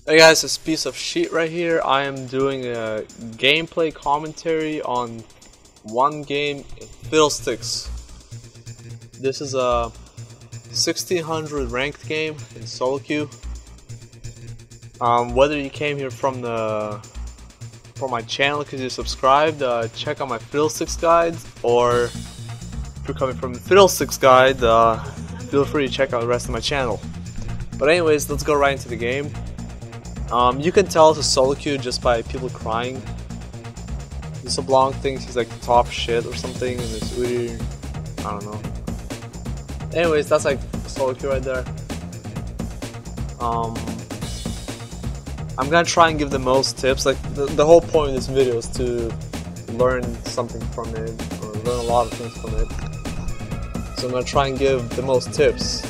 Hey guys, this piece of shit right here, I am doing a gameplay commentary on one game, Fiddlesticks. This is a 1600 ranked game in solo queue. Whether you came here from my channel because you subscribed, check out my Fiddlesticks guide, or if you're coming from the Fiddlesticks guide, feel free to check out the rest of my channel. But anyways, let's go right into the game. You can tell it's a solo queue just by people crying. This Blanc thinks he's like the top shit or something, and this Uri, I don't know. Anyways, that's like a solo queue right there. I'm gonna try and give the most tips. Like the whole point of this video is to learn something from it, or learn a lot of things from it. So I'm gonna try and give the most tips.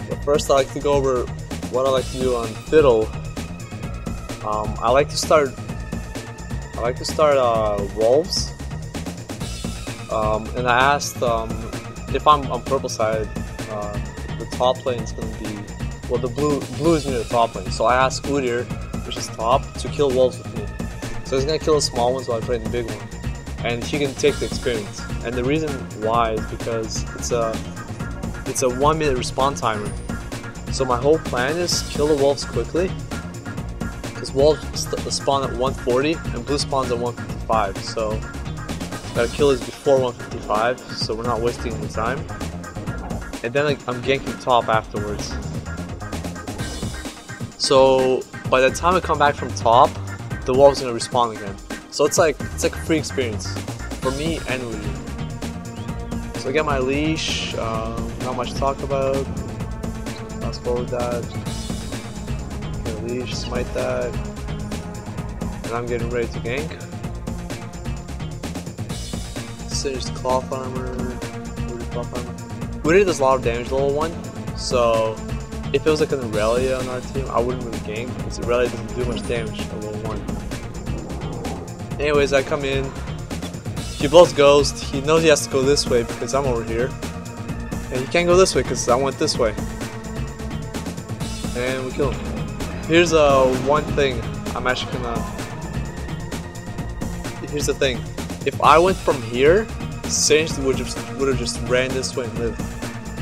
But first, I like to go over what I like to do on Fiddle. I like to start wolves. And I asked if I'm on purple side, the top lane is gonna be, well, the blue is near the top lane. So I asked Udyr, which is top, to kill wolves with me. So he's gonna kill the small ones while I trade the big one, and he can take the experience. And the reason why is because it's a 1 minute respawn timer. So my whole plan is kill the wolves quickly, because wolves spawn at 140 and blue spawns at 155. So gotta kill this before 155, so we're not wasting any time. And then I'm ganking top afterwards. So by the time I come back from top, the wolves are gonna respawn again. So it's like a free experience for me and Udyr. So I get my leash. Not much to talk about. Fast forward that. Get a leash, smite that. And I'm getting ready to gank. Singed cloth armor. Udyr does a lot of damage level 1, so if it was like an Aurelia on our team, I wouldn't really gank, because Aurelia doesn't do much damage at level 1. Anyways, I come in. He blows Ghost. He knows he has to go this way because I'm over here. And he can't go this way because I went this way. And we kill him. Here's one thing I'm actually gonna... Here's the thing. If I went from here, Singed would have just ran this way and lived.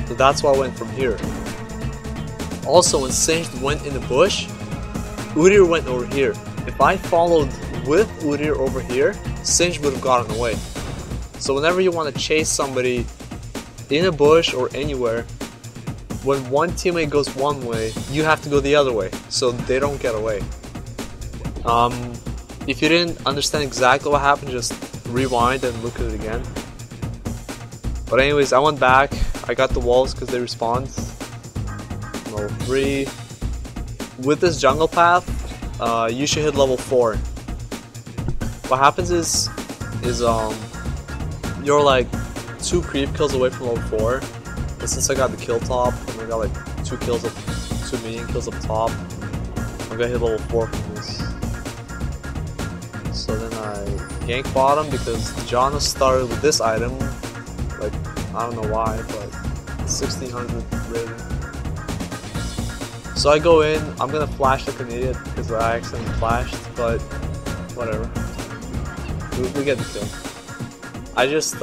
So that's why I went from here. Also, when Singed went in the bush, Udyr went over here. If I followed with Udyr over here, Singed would have gotten away. So whenever you want to chase somebody in a bush or anywhere, when one teammate goes one way, you have to go the other way, so they don't get away. If you didn't understand exactly what happened, just rewind and look at it again. But anyways, I went back. I got the walls because they respawned. Level 3. With this jungle path, you should hit level 4. What happens is you're like 2 creep kills away from level 4. But since I got the kill top, and I got like 2 medium kills up top, I'm gonna hit level 4 from this. So then I gank bottom because Janna started with this item. Like, I don't know why, but 1600 rating. So I go in, I'm gonna flash like an idiot because I accidentally flashed, but whatever. We get the kill. I just,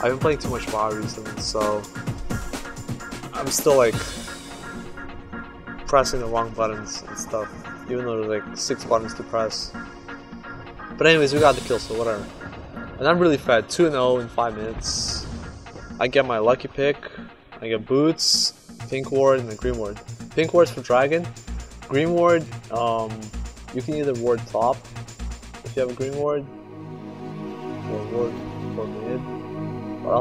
I've been playing too much WoW recently, so I'm still like pressing the wrong buttons and stuff, even though there's like 6 buttons to press. But anyways, we got the kill, so whatever. And I'm really fed, 2-0 in 5 minutes. I get my lucky pick. I get boots, pink ward, and a green ward. Pink ward's for dragon. Green ward, you can either ward top if you have a green ward, or ward for mid. Where I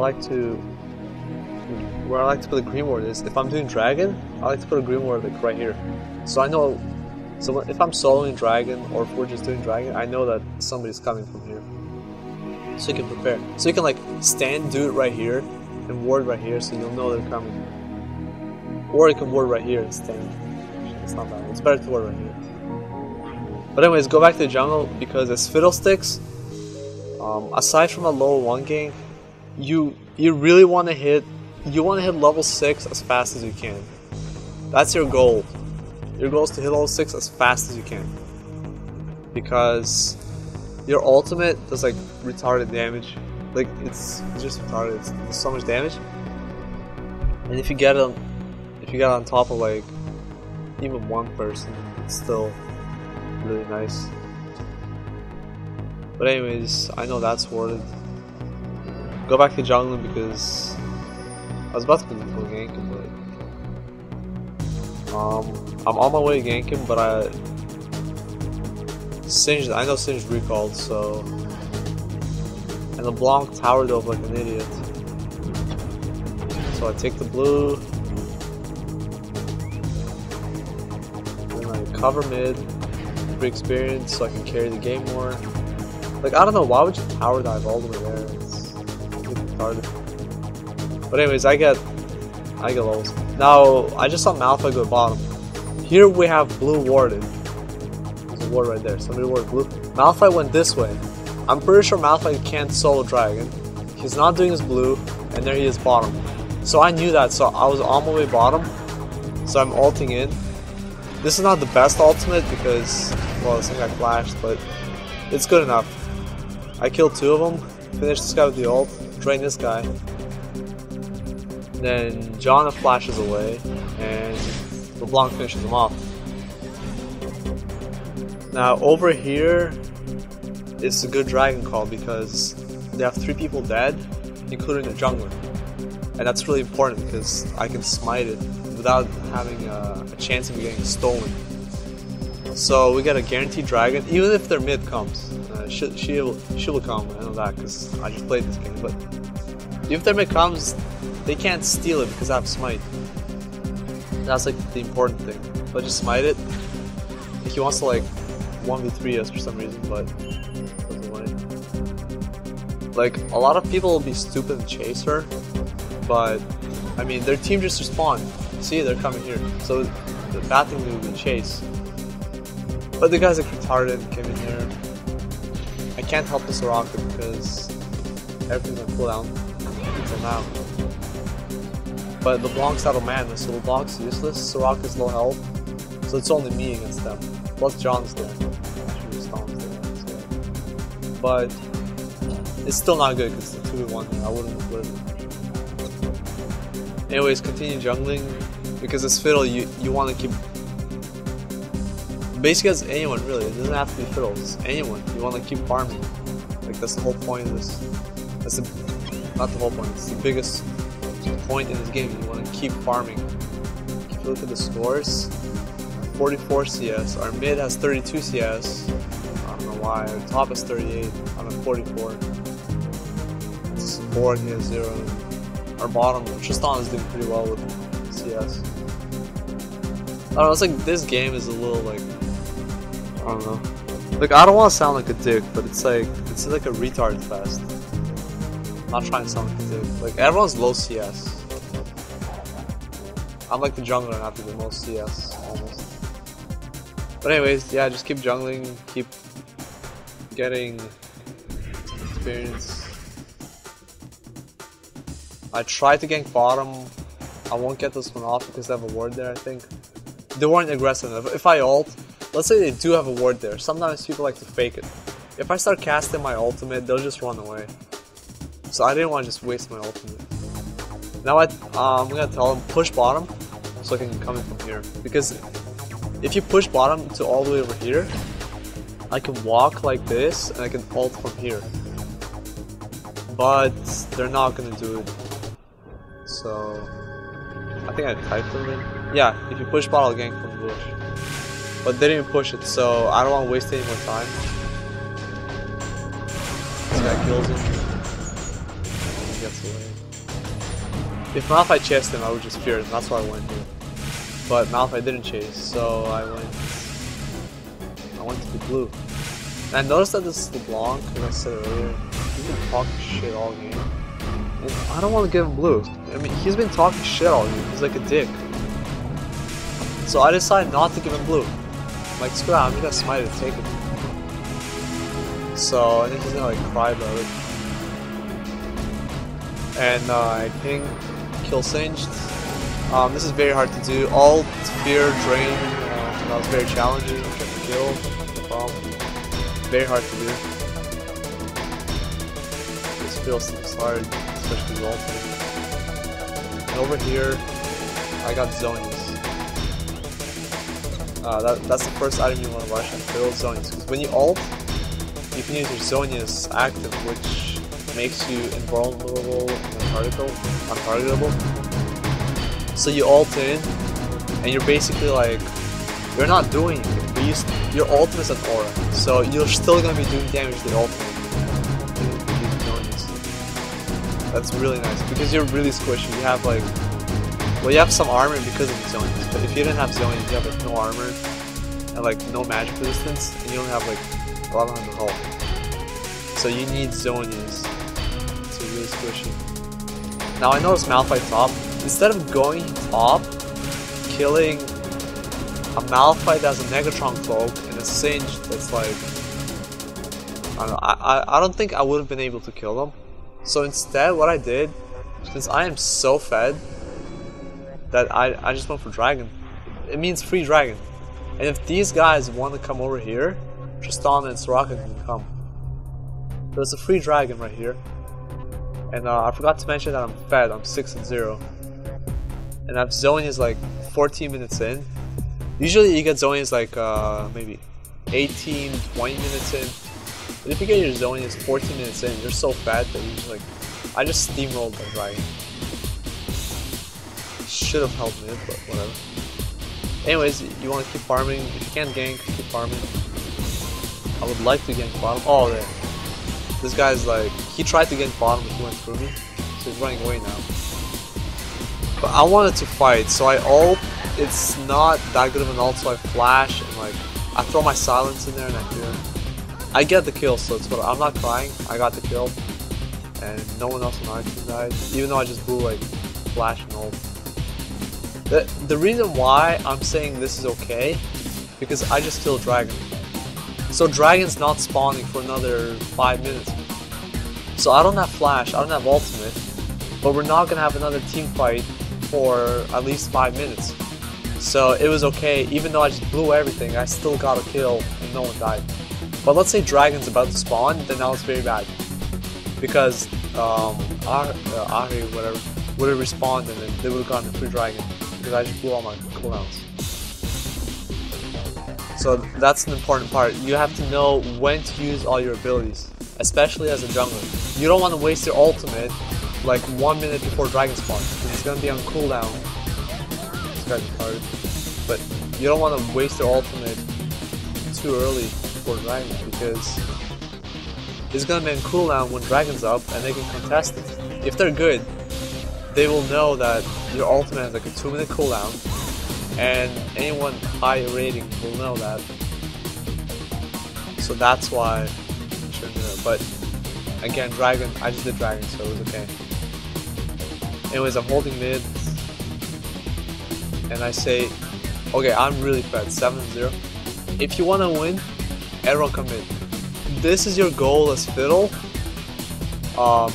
like to put a green ward is if I'm doing dragon, I like to put a green ward like right here. So I know, so if I'm soloing dragon or if we're just doing dragon, I know that somebody's coming from here. So you can prepare. So you can like stand, do it right here, and ward right here, so you'll know they're coming. Or you can ward right here and stand. It's not bad. It's better to ward right here. But anyways, go back to the jungle because as Fiddlesticks, aside from a lower 1 gank, you really want to hit level 6 as fast as you can. That's your goal. your goal is to hit level 6 as fast as you can. Because your ultimate does like retarded damage. Like it's just retarded. It does so much damage. And if you get on top of like even one person, it's still really nice. But anyways, I know that's worth it. Go back to jungling because I was about to go gank him, but I'm on my way to gank him, but I know Singed recalled, so, and LeBlanc towered up like an idiot. So I take the blue, and I cover mid, for experience, so I can carry the game more. Like, I don't know, why would you tower dive all the way there? It's really retarded. But anyways, I get levels. Now, I just saw Malphite go bottom. Here we have blue warded. There's a ward right there. Somebody warded blue. Malphite went this way. I'm pretty sure Malphite can't solo dragon. He's not doing his blue, and there he is bottom. So I knew that, so I was on my way bottom. So I'm ulting in. This is not the best ultimate because, well, this thing got flashed, but it's good enough. I killed 2 of them, finished this guy with the ult, drain this guy. Then Janna flashes away, and LeBlanc finishes him off. Now over here, it's a good dragon call because they have 3 people dead, including the jungler. And that's really important because I can smite it without having a chance of getting stolen. So we get a guaranteed dragon, even if their mid comes. She will come, I know that because I just played this game. But if their mid comes, they can't steal it because I have smite. That's like the important thing. But just smite it. Like he wants to like 1v3 us for some reason, but doesn't want it. Like a lot of people will be stupid and chase her, but I mean their team just respawned. See, they're coming here. So the bad thing would be chase. But the guys like retarded came in here. I can't help the Soraka because everything's on cooldown until now. But LeBlanc's out of mana, so LeBlanc's useless. Soraka's low health, so it's only me against them. Plus John's there. Actually, Storm's there. But it's still not good because it's a 2v1 here. I wouldn't have lived. Anyways, continue jungling because as Fiddle, you want to keep. Basically, as anyone really, it doesn't have to be Fiddle, it's anyone. You want to keep farming. Like that's the whole point of this. That's not the whole point. It's the biggest point in this game. You want to keep farming. If you look at the scores, 44 CS. Our mid has 32 CS. I don't know why. Our top is 38. I'm at 44. Support, he has 0. Our bottom, Tristan is doing pretty well with CS. I don't know. It's like this game is a little like. I don't know. Like I don't want to sound like a dick, but it's like a retard fest. I'm not trying to sound like a dick. Like everyone's low CS. I'm like the jungler and after the most CS almost. But anyways, yeah, just keep jungling, keep getting experience. I tried to gank bottom. I won't get this one off because they have a ward there. I think they weren't aggressive enough. If I ult. Let's say they do have a ward there. Sometimes people like to fake it. If I start casting my ultimate, they'll just run away. So I didn't want to just waste my ultimate. Now I'm gonna tell them push bottom, so I can come in from here. Because if you push bottom to all the way over here, I can walk like this and I can ult from here. But they're not gonna do it. So I think I typed them in. Yeah, if you push bottom, I'll gank from the bush. But they didn't even push it, so I don't want to waste any more time. This guy kills him. And he gets away. If Malphite chased him, I would just fear him. That's why I went here. But Malphite didn't chase, so I went to the blue. And I noticed that this is LeBlanc, like I said earlier. He's been talking shit all game. And I don't want to give him blue. I mean, he's been talking shit all game. He's like a dick. So I decided not to give him blue. Like, screw it, I'm just gonna smite it, take it. So, I think he's gonna like cry about it. And I think kill Singed. This is very hard to do. Ult, fear, drain, That was very challenging. Get the kill. No problem. Very hard to do. This feels hard, especially with ultimate. And over here, I got Zonies. That's the first item you want to rush and build Zonies. Because when you ult, you can use your Zonius active, which makes you invulnerable and untargetable. So you ult in, and you're basically like, you're not doing anything, but your ultimate is an aura. So you're still going to be doing damage to the ultimate. That's really nice, because you're really squishy. You have like, well, you have some armor because of the Zonies, but if you didn't have Zonies, you have like no armor, and like no magic resistance, and you don't have like 1100 health. So you need Zonies to really squishy. Now I noticed Malphite top. Instead of going top, killing a Malphite that has a Negatron cloak and a Singe that's like, I don't know, I don't think I would have been able to kill them. So instead, what I did, since I am so fed, that I just went for Dragon. It means free Dragon. And if these guys want to come over here, Tristana and Soraka can come. There's a free Dragon right here. And I forgot to mention that I'm fed, I'm 6-0. And I have Zonias like 14 minutes in. Usually you get Zonias like maybe 18, 20 minutes in. But if you get your Zonias 14 minutes in, you're so fat that you just like, I just steamrolled the Dragon. Should have helped me, but whatever. Anyways, you want to keep farming. If you can't gank, keep farming. I would like to gank bottom. Oh, there. This guy's like, he tried to gank bottom, but he went through me. So he's running away now. But I wanted to fight, so I ult. It's not that good of an ult, so I flash and like, I throw my silence in there and I hear. I get the kill, so it's what I'm not crying. I got the kill, and no one else on our team died, even though I just blew like flash and ult. The reason why I'm saying this is okay, because I just killed Dragon. So Dragon's not spawning for another 5 minutes. So I don't have flash, I don't have ultimate, but we're not gonna have another team fight for at least 5 minutes. So it was okay, even though I just blew everything, I still got a kill and no one died. But let's say Dragon's about to spawn, then that was very bad. Because Ahri, whatever, would have respawned and then they would have gotten a free Dragon. Because I just blew all my cooldowns. So that's an important part. You have to know when to use all your abilities, especially as a jungler. You don't want to waste your ultimate like 1 minute before Dragon spawn, because it's gonna be on cooldown. This guy's retarded. But you don't want to waste your ultimate too early before Dragon, because it's gonna be on cooldown when Dragon's up and they can contest it. If they're good, they will know that your ultimate has like a 2-minute cooldown, and anyone high rating will know that. So that's why you shouldn't do it. But again, Dragon, I just did Dragon, so it was okay. Anyways, I'm holding mid, and I say, okay, I'm really fed, 7-0. If you want to win, everyone come mid. This is your goal as Fiddle for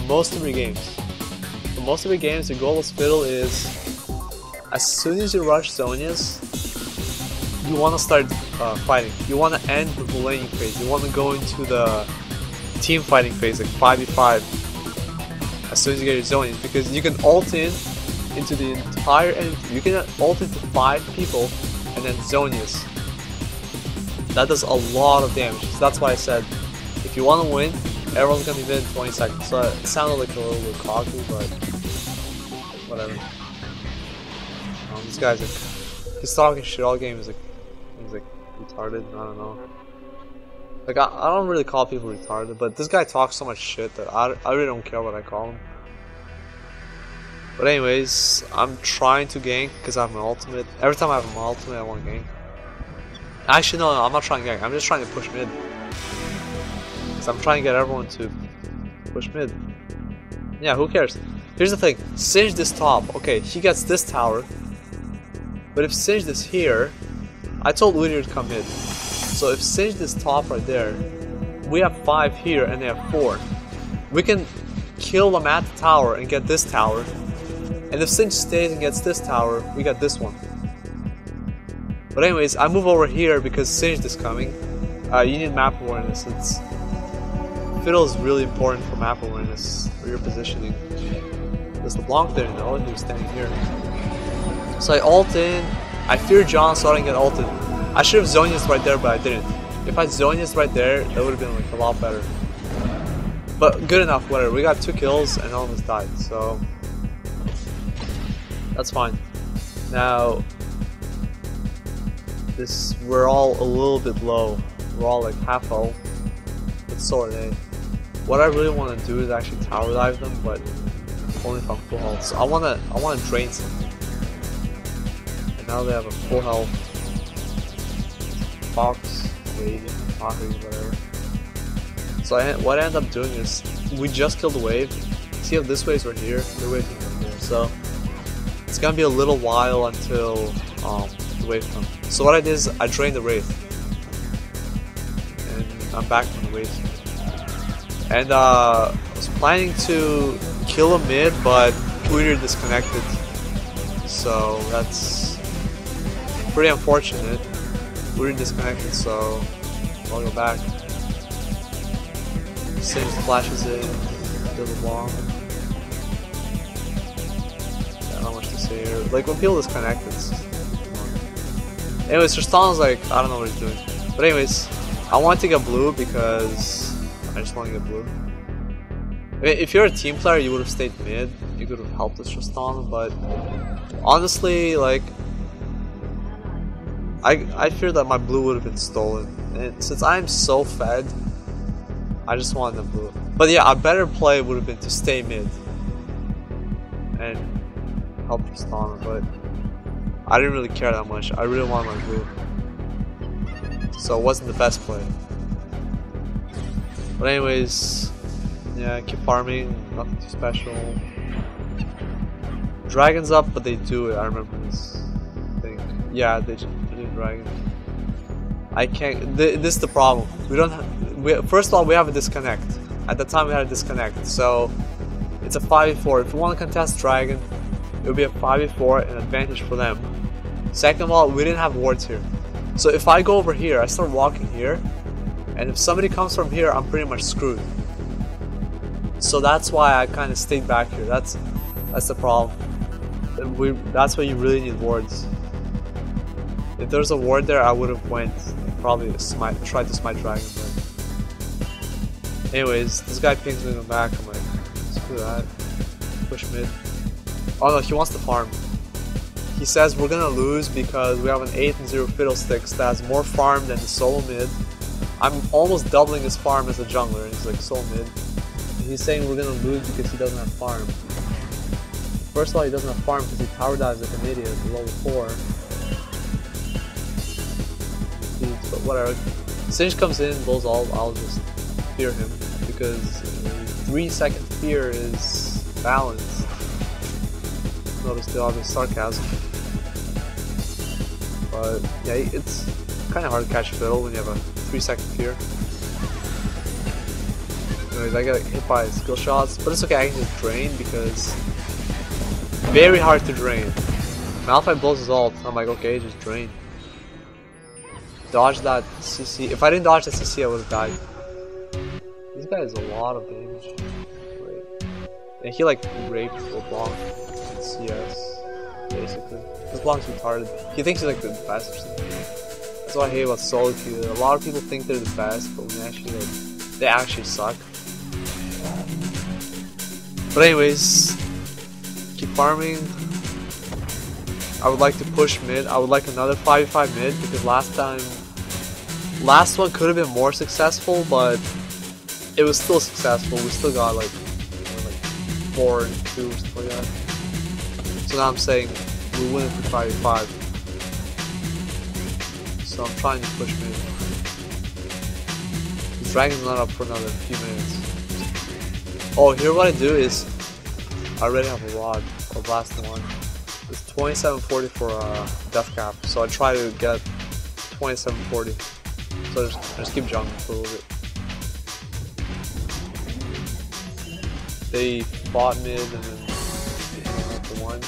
most of your games. For most of your games, your goal as Fiddle is, as soon as you rush Zonias, you want to start fighting. You want to end the laning phase. You want to go into the team fighting phase, like 5v5, as soon as you get your Zonias, because you can ult into the entire enemy. You can ult into 5 people and then Zonias. That does a lot of damage. So that's why I said, if you want to win, everyone's gonna be mid in 20 seconds. So it sounded like a little bit cocky, but whatever. This guy's like, he's talking shit all game. He's like retarded. I don't know. Like I don't really call people retarded, but this guy talks so much shit that I really don't care what I call him. But anyways, I'm trying to gank because I have my ultimate. Every time I have my ultimate, I want to gank. Actually, no, I'm not trying to gank. I'm just trying to push mid. Because I'm trying to get everyone to push mid. Yeah, who cares? Here's the thing. Singe this top. Okay, he gets this tower. But if Singe this here, I told Udyr to come mid. So if Singe this top right there, we have 5 here and they have 4. We can kill them at the tower and get this tower. And if Singe stays and gets this tower, we got this one. But anyways, I move over here because Singed is coming. You need map awareness. Fiddle is really important for map awareness, for your positioning. There's LeBlanc there, though, who's standing here. So I ult in. I fear John, so I didn't get ulted. I should have Zhonya's right there, but I didn't. If I Zhonya's right there, that would have been like a lot better. But good enough, whatever. We got 2 kills and all of us died, so that's fine. Now, we're all a little bit low. We're all like half health. It's so late. What I really want to do is actually tower dive them, but only if I'm full health. So I wanna drain something. And now they have a full health Fox, Wade, Ahri, whatever. So what I end up doing is we just killed the wave. See how this waves were here? The wave came from here. So it's gonna be a little while until the wave comes. So what I did is I drained the wraith. And I'm back from the wave. And I was planning to kill a mid, but Udyr disconnected. So that's pretty unfortunate. Udyr disconnected, so I'll go back. Singed flashes in, does a long. Yeah, not much to say here. Like when people disconnect, it's. Anyways, Tristan's like, I don't know what he's doing. But anyways, I want to get blue because I just want to get blue. I mean, if you're a team player, you would have stayed mid. You could have helped us Tristan, but honestly, like, I fear that my blue would have been stolen. And since I'm so fed, I just wanted the blue. But yeah, a better play would have been to stay mid and help Tristan, but I didn't really care that much. I really wanted my blue. So it wasn't the best play. But anyways, yeah, keep farming, nothing too special. Dragon's up, but they do it. I remember this thing. Yeah, they do dragon. I can't. This is the problem. We don't have. First of all, we have a disconnect. At the time, we had a disconnect, so it's a 5v4. If we want to contest dragon, it would be a 5v4, an advantage for them. Second of all, we didn't have wards here. So if I go over here, I start walking here, and if somebody comes from here, I'm pretty much screwed. So that's why I kind of stayed back here. That's the problem. That's why you really need wards. If there's a ward there, I would have went and probably tried to smite dragon. But anyways, this guy pings me back. I'm like, screw that. Push mid. Oh no, he wants to farm. He says we're gonna lose because we have an 8-0 Fiddlesticks that has more farm than the solo mid. I'm almost doubling his farm as a jungler, and he's like solo mid. And he's saying we're gonna lose because he doesn't have farm. First of all, he doesn't have farm because he tower dives like an idiot at level 4. But whatever. Singed comes in, blows all, I'll just fear him because 3-second fear is balanced. Notice the obvious sarcasm. But yeah, it's kind of hard to catch Fiddle when you have a 3-second fear. Anyways, I got hit by skill shots, but it's okay, I can just drain because very hard to drain. Malphite blows his ult, I'm like, okay, just drain. Dodge that CC. If I didn't dodge that CC, I would have died. This guy has a lot of damage. Wait. And he like raped LeBlanc in CS, basically. LeBlanc's retarded. He thinks he's like the best or something. That's what I hate about solo queue. A lot of people think they're the best, but when they actually suck. But anyways, keep farming. I would like to push mid. I would like another 5v5 mid because last one could have been more successful, but it was still successful. We still got like 4-2 or something like that. So now I'm saying we win it for 5v5. So I'm trying to push mid. The dragon's not up for another few minutes. Oh, here what I do is I already have a rod of last one. It's 2740 for death cap, so I try to get 2740. So I just keep jumping for a little bit. They fought mid and then they went to one.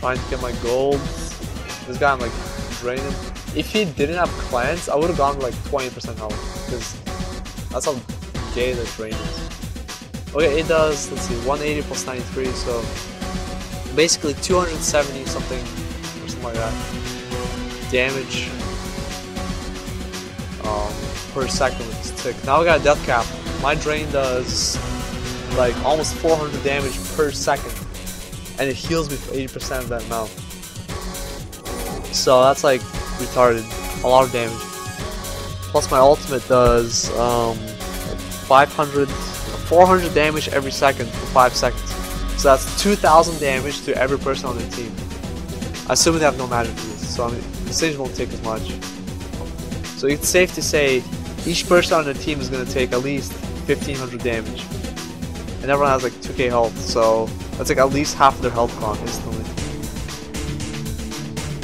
trying to get my gold. This guy I'm like draining. If he didn't have clans, I would have gone like 20% health, because that's how gay the drain is. Okay, it does, let's see, 180 plus 93, so basically 270 something or something like that damage per second with this tick. Now we got a death cap. My drain does like almost 400 damage per second, and it heals me for 80% of that amount. So that's like retarded, a lot of damage. Plus my ultimate does 400 damage every second for 5 seconds. So that's 2,000 damage to every person on their team. Assuming they have no magic for this, so I mean, the stage won't take as much. So it's safe to say each person on the team is going to take at least 1,500 damage. And everyone has like 2k health, so that's like at least half of their health gone instantly.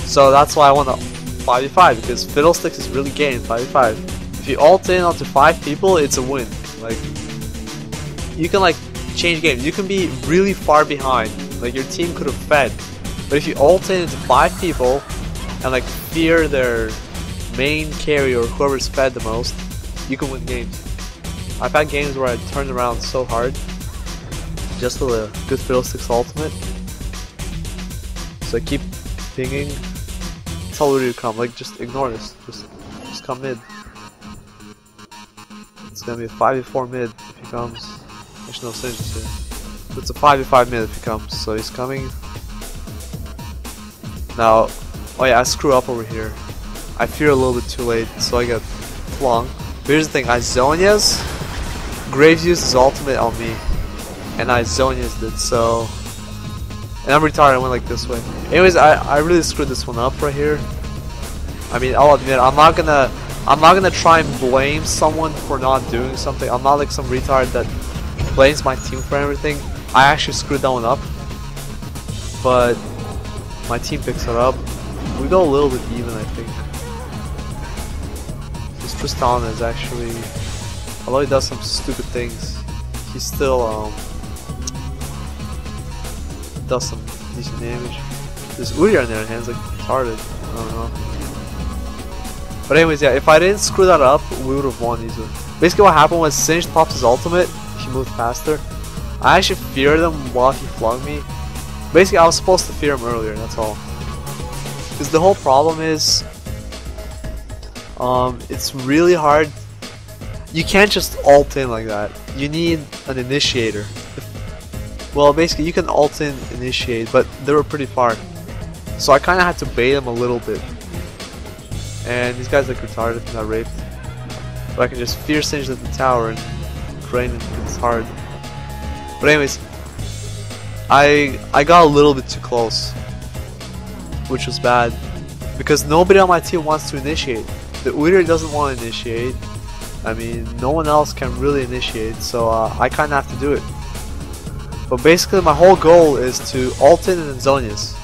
So that's why I want to 5v5, because Fiddlesticks is really gay in 5v5. If you ult in onto 5 people, it's a win. Like, you can like change games. You can be really far behind, like your team could have fed, but if you ult in into 5 people and like fear their main carry or whoever's fed the most, you can win games. I've had games where I turned around so hard just with a good Fiddlesticks ultimate. So I keep pinging. Tell Rudy to come, like just ignore this. Just come mid. It's gonna be a 5v4 mid if he comes. There's no synergies here. It's a 5v5 mid if he comes, so he's coming. Now, oh yeah, I screw up over here. I fear a little bit too late, so I get flung. But here's the thing, Izonia's Graves used his ultimate on me, and Izonia's did so. And I'm retarded, I went like this way. Anyways, I really screwed this one up right here. I mean, I'll admit, I'm not gonna try and blame someone for not doing something. I'm not like some retard that blames my team for everything. I actually screwed that one up, but my team picks it up. We go a little bit even, I think. This Tristan is actually, although he does some stupid things, he still does some decent damage. There's Udyr in there, hands like retarded. I don't know. But anyways, yeah, if I didn't screw that up, we would have won easily. Basically what happened was Singed popped his ultimate, he moved faster. I actually feared him while he flung me. Basically I was supposed to fear him earlier, that's all. Because the whole problem is, it's really hard. You can't just ult in like that. You need an initiator. Well, basically you can ult in, initiate, but they were pretty far. So I kind of had to bait them a little bit. And these guys like retarded and got raped. But I can just fear singe at the tower and drain it because it's hard. But anyways, I got a little bit too close, which was bad. Because nobody on my team wants to initiate. The Udyr doesn't want to initiate. I mean, no one else can really initiate, so I kind of have to do it. But basically my whole goal is to ult in and Zonias.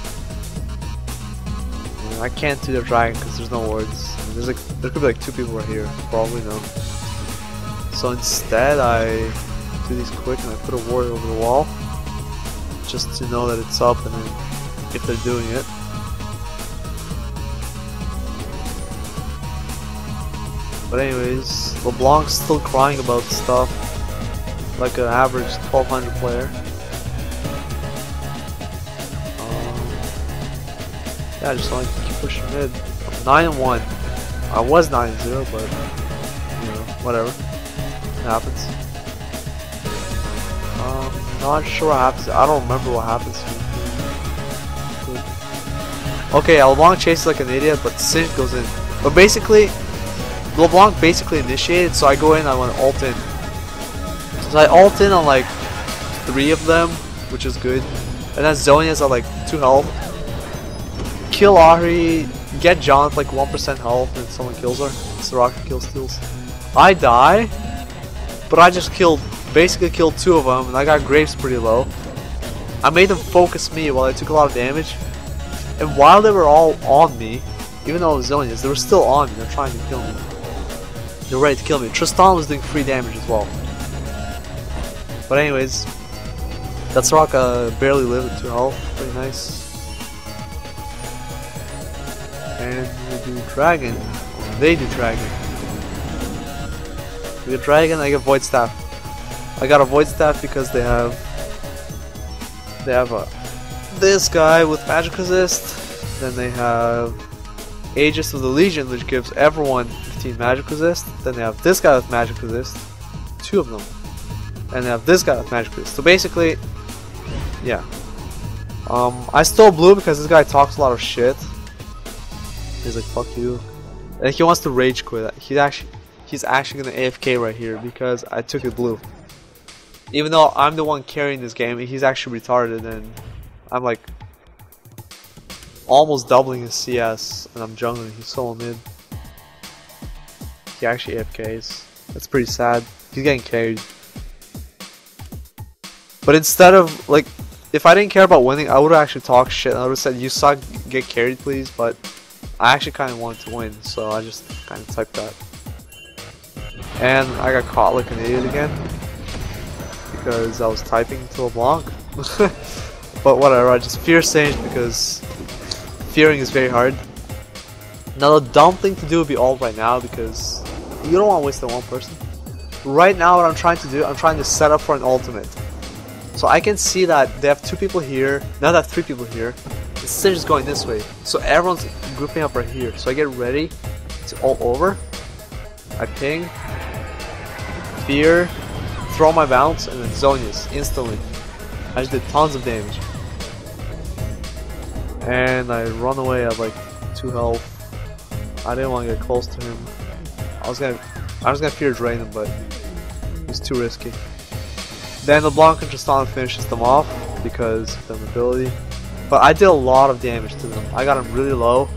I can't do their dragon because there's no wards. There could be like 2 people right here, probably no. So instead I do these quick and I put a ward over the wall, just to know that it's up and then if they're doing it. But anyways, LeBlanc's still crying about stuff like an average 1200 player. Yeah, I just want to keep pushing mid. 9-1. I was 9-0, but you know, whatever. It happens. Not sure what happens. I don't remember what happens here. Okay, LeBlanc chases like an idiot, but Singe goes in. But basically, LeBlanc basically initiated, so I go in, I want to ult in. So I ult in on like 3 of them, which is good. And then Zonia's at like 2 health. Kill Ahri, get John with like 1% health, and someone kills her. It's the rocket kill steals. I die, but I just basically killed 2 of them, and I got Graves pretty low. I made them focus me while I took a lot of damage. And while they were all on me, even though it was Zonia's, they were still on me, they're trying to kill me. They're ready to kill me. Tristan was doing free damage as well. But anyways, that Soraka barely lived with 2 health, pretty nice. And we do dragon. They do dragon. We get dragon, I get void staff. I got a void staff because they have this guy with magic resist. Then they have Aegis of the Legion, which gives everyone 15 magic resist. Then they have this guy with magic resist, 2 of them. And they have this guy with magic resist. So basically, yeah. I stole blue because this guy talks a lot of shit. He's like, fuck you. And he wants to rage quit. He's actually gonna AFK right here because I took it blue. Even though I'm the one carrying this game, he's actually retarded, and I'm like almost doubling his CS, and I'm jungling. He's solo mid. He actually AFKs. That's pretty sad. He's getting carried. But instead of, like, if I didn't care about winning, I would have actually talked shit. I would have said, you suck, get carried please, but I actually kind of wanted to win, so I just kind of typed that. And I got caught like an idiot again, because I was typing to a block. But whatever, I just fear Sage because fearing is very hard. Now the dumb thing to do would be ult right now, because you don't want to waste the one person. Right now what I'm trying to do, I'm trying to set up for an ultimate. So I can see that they have 2 people here, now they have 3 people here. The Sage is going this way, so everyone's grouping up right here. So I get ready to ult over. I ping, fear, throw my bounce, and then Zonius instantly. I just did tons of damage. And I run away at like 2 health. I didn't want to get close to him. I was gonna fear drain him, but it's too risky. Then the Blanc and Tristana finishes them off because of their mobility. But I did a lot of damage to them. I got them really low.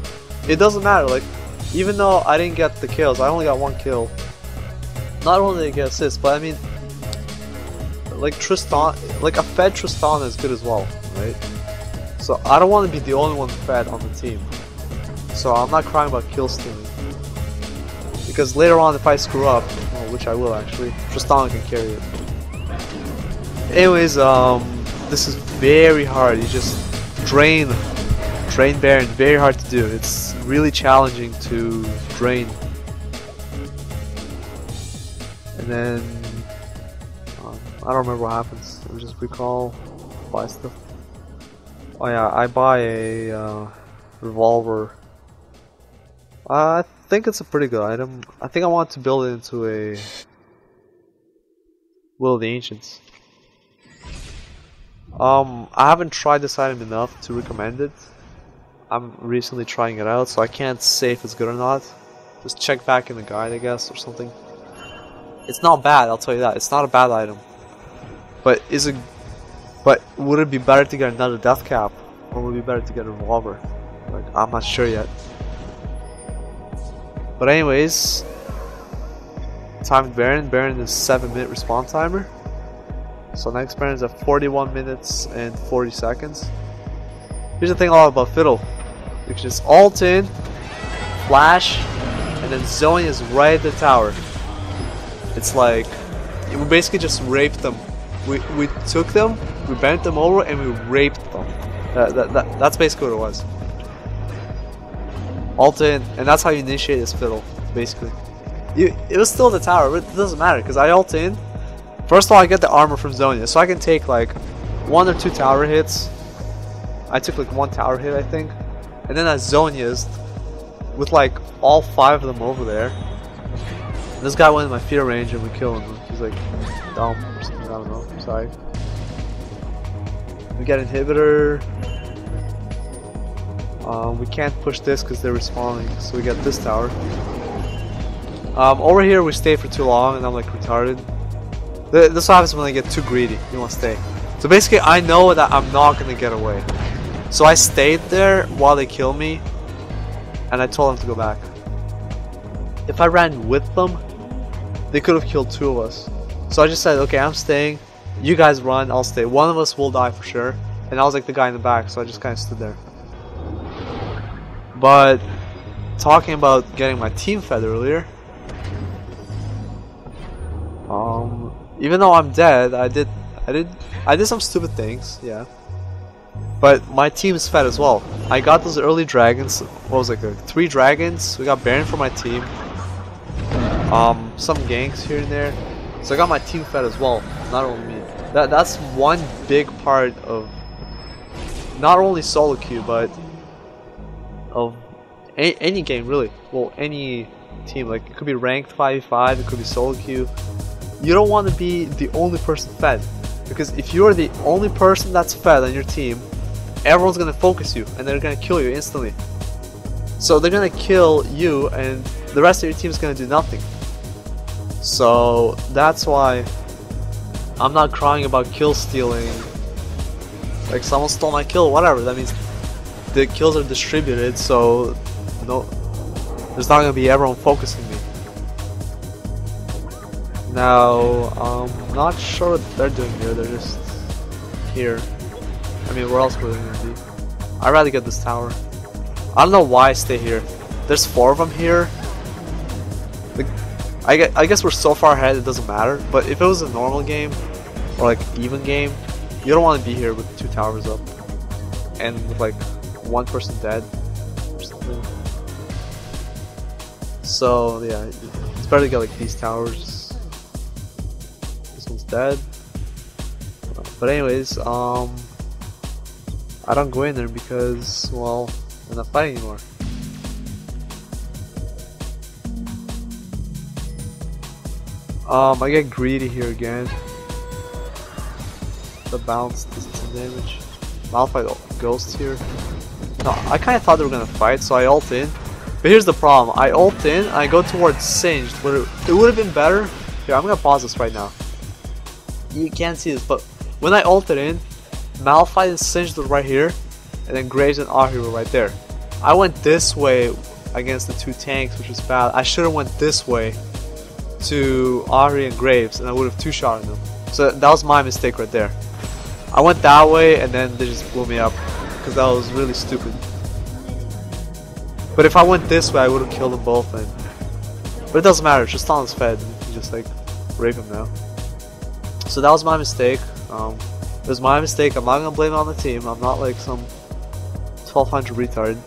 It doesn't matter, like, even though I didn't get the kills, I only got 1 kill. Not only did I get assists, but I mean, like Tristan, like a fed Tristana is good as well, right? So I don't want to be the only one fed on the team. So I'm not crying about kill stealing. Because later on if I screw up, well, which I will actually, Tristana can carry it. Anyways, this is very hard. You just drain Baron, very hard to do. It's really challenging to drain. And then I don't remember what happens. Let me just recall, buy stuff. Oh yeah, I buy a revolver. I think it's a pretty good item. I think I want to build it into a Will of the Ancients. I haven't tried this item enough to recommend it. I'm recently trying it out, so I can't say if it's good or not. Just check back in the guide, I guess, or something. It's not bad, I'll tell you that. It's not a bad item. But would it be better to get another death cap, or would it be better to get a revolver? Like, I'm not sure yet. But anyways, timed Baron. Baron is 7-minute respawn timer. So next Baron is at 41 minutes and 40 seconds. Here's the thing all about Fiddle. You can just ult in, flash, and then Zoe is right at the tower. It's like, we basically just raped them. We took them, we bent them over, and we raped them. That's basically what it was. Ult in, and that's how you initiate this Fiddle, basically. It was still the tower, but it doesn't matter, because I ult in. First of all, I get the armor from Zonia, so I can take like 1 or 2 tower hits. I took like 1 tower hit, I think. And then I Zonia'd with like all 5 of them over there. And this guy went in my fear range and we killed him. He's like dumb or something, I don't know, I'm sorry. We get inhibitor. We can't push this because they're respawning, so we get this tower. Over here we stay for too long and I'm like retarded. This happens when I get too greedy. You want to stay. So basically, I know that I'm not gonna get away. So I stayed there while they kill me, and I told them to go back. If I ran with them, they could have killed 2 of us. So I just said, okay, I'm staying. You guys run, I'll stay. One of us will die for sure. And I was like the guy in the back, so I just kind of stood there. But talking about getting my team fed earlier. Even though I'm dead, I did some stupid things, yeah. But my team is fed as well. I got those early dragons. What was it? 3 dragons. We got Baron for my team. Some ganks here and there. So I got my team fed as well. Not only me. That's one big part of not only solo queue, but of any game really. Well, any team. Like it could be ranked 5v5. It could be solo queue. You don't want to be the only person fed, because if you're the only person that's fed on your team, everyone's gonna focus you and they're gonna kill you instantly. So they're gonna kill you and the rest of your team is gonna do nothing. So that's why I'm not crying about kill stealing. Like someone stole my kill, whatever. That means the kills are distributed, so no, there's not gonna be everyone focusing me. Now I'm not sure what they're doing here. They're just here. I mean, where else were they gonna be? I'd rather get this tower. I don't know why I stay here. There's 4 of them here. I guess we're so far ahead it doesn't matter. But if it was a normal game or like even game, you don't want to be here with 2 towers up and with like 1 person dead or something. So yeah, it's better to get like these towers. This one's dead. But anyways, I don't go in there because, well, I'm not fighting anymore. I get greedy here again. The bounce does some damage. Malphite ghost here. No, I kind of thought they were gonna fight, so I ult in. But here's the problem: I ult in, I go towards Singed, where it would have been better. Here, I'm gonna pause this right now. You can't see this, but when I ulted in, Malphite and Singed were right here, and then Graves and Ahri were right there. I went this way against the 2 tanks, which was bad. I should have went this way to Ahri and Graves, and I would have 2-shot them. So that was my mistake right there. I went that way, and then they just blew me up, because that was really stupid. But if I went this way, I would have killed them both. But it doesn't matter. Tristan's fed. You can just like rape him now. So that was my mistake. It was my mistake. I'm not gonna blame it on the team. I'm not like some 1200 retard.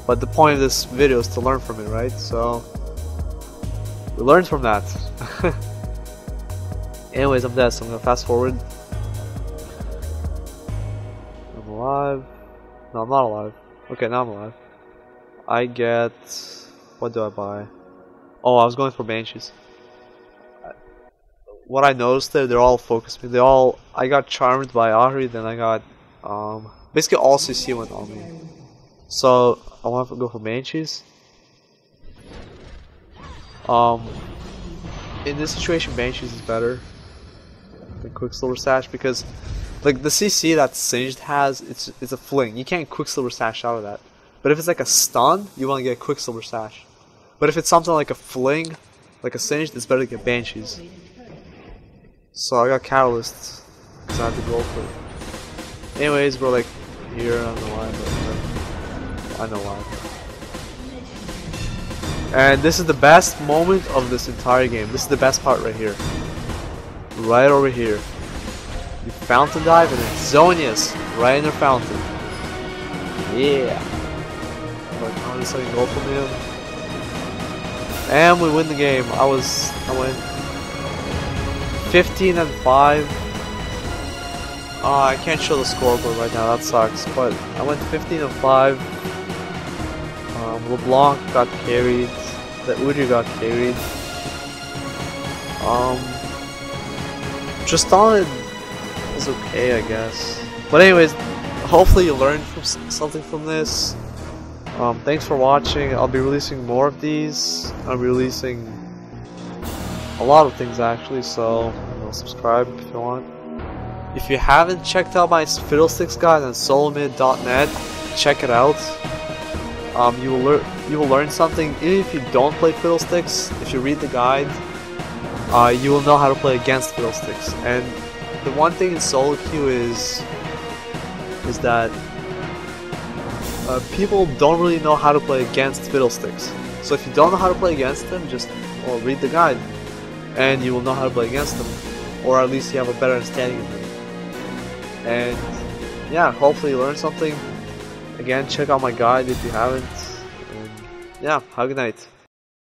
But the point of this video is to learn from it, right? So we learned from that. Anyways, I'm dead, so I'm gonna fast forward. I'm alive. No, I'm not alive. Okay, now I'm alive. I get... what do I buy? Oh, I was going for Banshees. What I noticed there, they're all focused me. I got charmed by Ahri, then I got basically all CC went on me. So I want to go for Banshees. In this situation, Banshees is better than Quicksilver Sash, because like the CC that Singed has, it's a fling. You can't Quicksilver Sash out of that. But if it's like a stun, you want to get Quicksilver Sash. But if it's something like a fling, like a Singed, it's better to get Banshees. So I got Catalyst, because I had to go for it. Anyways, we're like here, I don't know why, but I know why. And this is the best moment of this entire game. This is the best part right here. Right over here. You fountain dive and then Zonius right in their fountain. Yeah. Like honestly, go from him. And we win the game. I went 15 and 5. I can't show the scoreboard right now, that sucks. But I went 15 and 5. LeBlanc got carried. The Udyr got carried. Tristan was okay, I guess. But anyways, hopefully you learned something from this. Thanks for watching. I'll be releasing more of these. I'll be releasing a lot of things actually, so subscribe if you want. If you haven't checked out my Fiddlesticks guide on solomid.net, check it out. You will learn something. Even if you don't play Fiddlesticks, if you read the guide, you will know how to play against Fiddlesticks. And the one thing in solo queue is that people don't really know how to play against Fiddlesticks. So if you don't know how to play against them, just read the guide, and you will know how to play against them, or at least you have a better understanding of them. And yeah, hopefully you learn something. Again, check out my guide if you haven't. And yeah, have a good night.